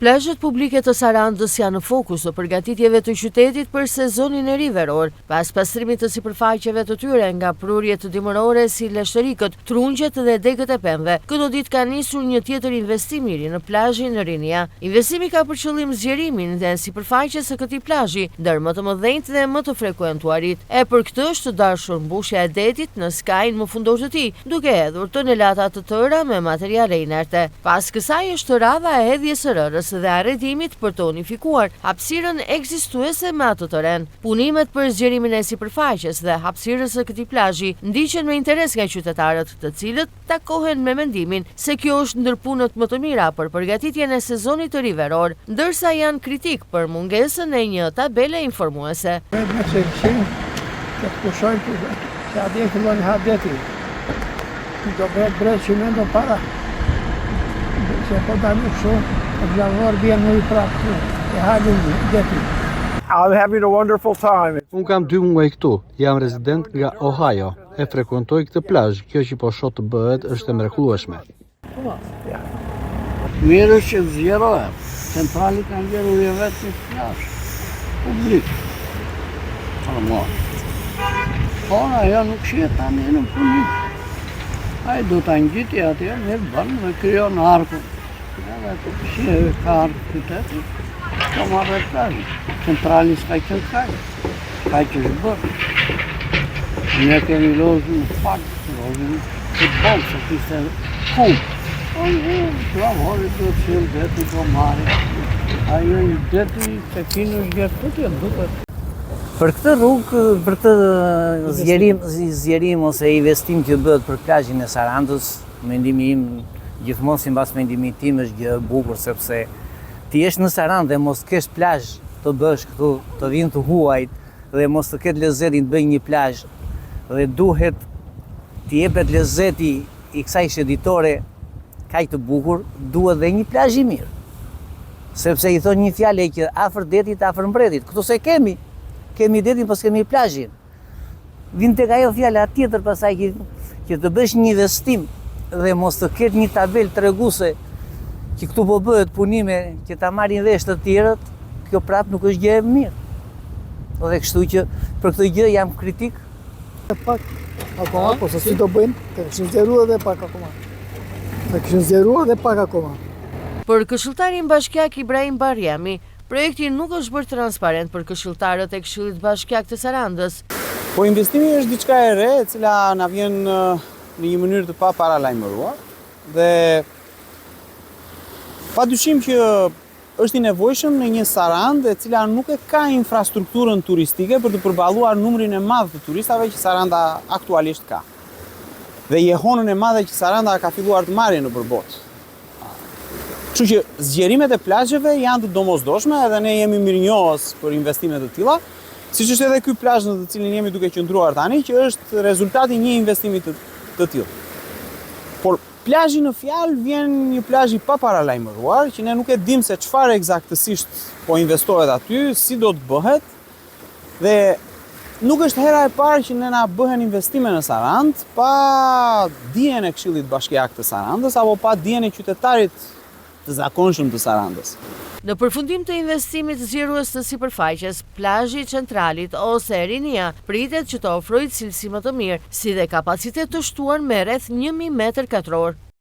Plazhet publike të Sarandës janë në fokus të përgatitjeve të qytetit për sezonin e ri veror, pas pastrimit të sipërfaqeve të tyre nga prurjet dimërore si Leshterikët, Trungjet dhe Degët e Pemëve. Këto ditë ka nisur një tjetër investim i ri në plazhin Rinia. Investimi ka për qëllim zgjerimin dhe sipërfaqes së këtij plazhi, ndër më të mëdhenjt dhe më të frekuentuarit. E për këtë është dashur mbushja e detit në skajin më fundor të tij, duke hedhur tonelata të tëra me materiale inerte. Pas kësaj është radha e hedhjes së rërës dhe arretimit për të unifikuar hapësirën ekzistuese me atë të ren. Punimet për zgjerimin e sipërfaqes dhe hapësirës së këtij plazhi ndiqen me interes nga qytetarët, të cilët takohen me mendimin se kjo është ndër punët më të mira për përgatitjen e sezonit të ri veror, ndërsa janë kritik për mungesën e një tabele informuese. I'm having a wonderful time. Unë kam 2 muaj këtu, jam rezident nga Ohio, e frekuentoj këtë plazh, kjo që po shoh të bëhet është e mrekullueshme. Mirë është që zgjerohet, centrali kanë zgjeruar e vetë në plazh, publik. Ona ajo nuk shihet tani në punim. Ai do ta ngjiti atje, mirë bën, me krijon arkun. Edhe të shihet ka ark qyteti. Ka marrë plazhin. Centrali s'ka qenë kaj. Ka që është bërë. Ne kemi lozën fakt, lozën futbol, se kishte kum. Hori do të qenë deti ko marrë. Ajo i deti se kinu është gjerë duket. Për këtë rrugë, për këtë zgjerim ose investim që bëhet për plazhin e Sarandës, mendimi im, gjithmonë sipas mendimit tim është gjë e bukur, sepse ti jesh në Sarandë dhe mos kesh plazh të bësh këtu, të vinë të huajt dhe mos të ketë lezetin të bëj një plazh dhe duhet t'i jepet lezeti i kësaj shëndetore kaq të bukur, duhet dhe një plazh i mirë. Sepse i thon një fjalë që afër detit, afër mbretit. Këtu se kemi detin, pas kemi plazhin. Vin tek ajo fjala tjetër pasaj që të bësh një investim dhe mos të ketë një tabel treguese që këtu po bëhet punime që ta marrin vesh të tjerët, kjo prap nuk është gjë e mirë. Dhe kështu që për këtë gjë jam kritik. Pak akoma, po se si do bëjnë, të kishin zgjeruar edhe pak akoma. Të kishin zgjeruar edhe pak akoma. Për këshilltarin bashkiak Ibrahim Barjami, projekti nuk është bërë transparent për këshilltarët e Këshillit Bashkiak të Sarandës. Po investimi është diçka e re, e cila na vjen në një mënyrë të paparalajmëruar dhe padyshim që është i nevojshëm në një Sarandë e cila nuk e ka infrastrukturën turistike për të përballuar numrin e madh të turistave që Saranda aktualisht ka. Dhe jehonën e madhe që Saranda ka filluar të marrë në përbot. Kështu që zgjerimet e plazheve janë të domosdoshme edhe ne jemi mirënjohës për investimet të tilla, siç është edhe ky plazh në të cilin jemi duke qëndruar tani, që është rezultati një investimi të tillë. Por plazhi në fjalë vjen një plazh i paparalajmëruar, që ne nuk e dim se çfarë eksaktësisht po investohet aty, si do të bëhet, dhe nuk është hera e parë që ne na bëhen investime në Sarandë pa dijen e Këshillit Bashkiak të Sarandës apo pa dijen e qytetarit të zakonshëm të Sarandës. Në përfundim të investimit zgjerues të sipërfaqes, plazhi centralit ose Rinia pritet që të ofrojë cilësi më të mirë, si dhe kapacitet të shtuar me rreth 1000 m2.